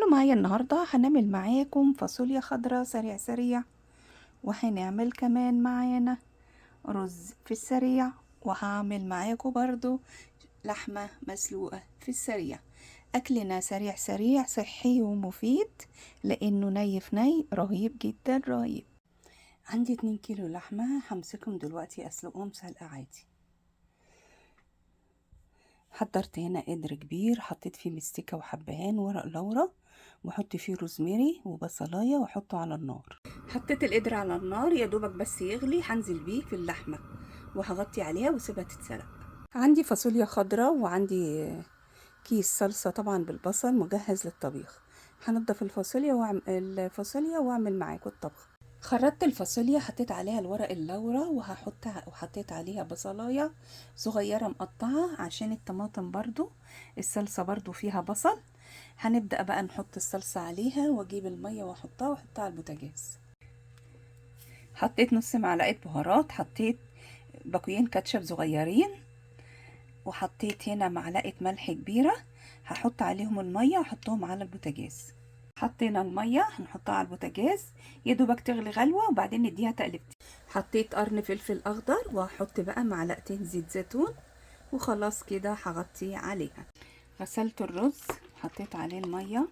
تعالوا معايا النهاردة هنعمل معاكم فاصوليا خضراء سريع سريع، وهنعمل كمان معانا رز في السريع، وهعمل معاكم برضو لحمة مسلوقة في السريع. أكلنا سريع سريع صحي ومفيد لأنه ني في ني رهيب جدا رهيب. عندي 2 كيلو لحمة همسكهم دلوقتي أسلقهم سلقة عادي. حضرت هنا قدر كبير، حطيت فيه مستكة وحبهان ورق لورا، واحط فيه روزماري وبصلايه واحطه على النار. حطيت القدر على النار يا دوبك بس يغلي، هنزل بيه في اللحمه وهغطي عليها واسيبها تتسلق. عندي فاصوليا خضراء وعندي كيس صلصه طبعا بالبصل مجهز للطبيخ. هنضف الفاصوليا واعمل معاكم الطبخ. خرطت الفاصوليا، حطيت عليها الورق اللورا وحطيت عليها بصلايه صغيره مقطعه عشان الطماطم برضو الصلصه برضو فيها بصل. هنبدأ بقى نحط الصلصة عليها واجيب المية واحطها على البوتاجاز. حطيت نص معلقة بهارات، حطيت باكوين كاتشب صغيرين، وحطيت هنا معلقة ملح كبيرة. هحط عليهم المية واحطهم على البوتاجاز. حطينا المية هنحطها على البوتاجاز يا دوبك تغلي غلوة وبعدين نديها تقلبتين. حطيت قرن فلفل اخضر وهحط بقى معلقتين زيت زيتون وخلاص كده هغطي عليها. غسلت الرز، حطيت عليه المية،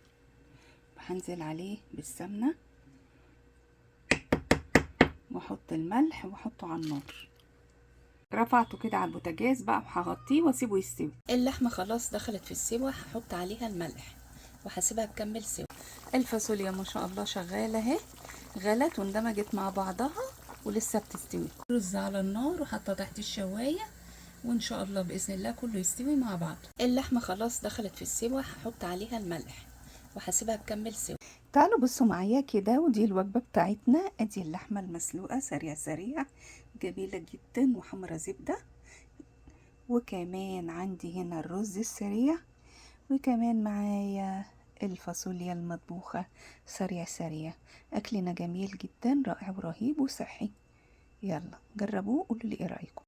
هنزل عليه بالسمنة واحط الملح واحطه على النار. رفعته كده على البوتاجاز بقى وهغطيه واسيبه يستوي. اللحمة خلاص دخلت في السوا، هحط عليها الملح وهسيبها تكمل سوا. الفاصوليا ما شاء الله شغالة اهي، غلت واندمجت مع بعضها ولسه بتستوي. رز على النار وحاطه تحت الشواية، وان شاء الله باذن الله كله يستوي مع بعض. اللحمة خلاص دخلت في السوا، هحط عليها الملح وهسيبها تكمل سوا. تعالوا بصوا معايا كده، ودي الوجبة بتاعتنا. ادي اللحمة المسلوقة سريع سريع جميلة جدا وحمرة زبدة، وكمان عندي هنا الرز السريع، وكمان معايا الفاصوليا المطبوخة سريع سريع. اكلنا جميل جدا رائع ورهيب وصحي. يلا جربوه قولوا لي ايه رأيكم.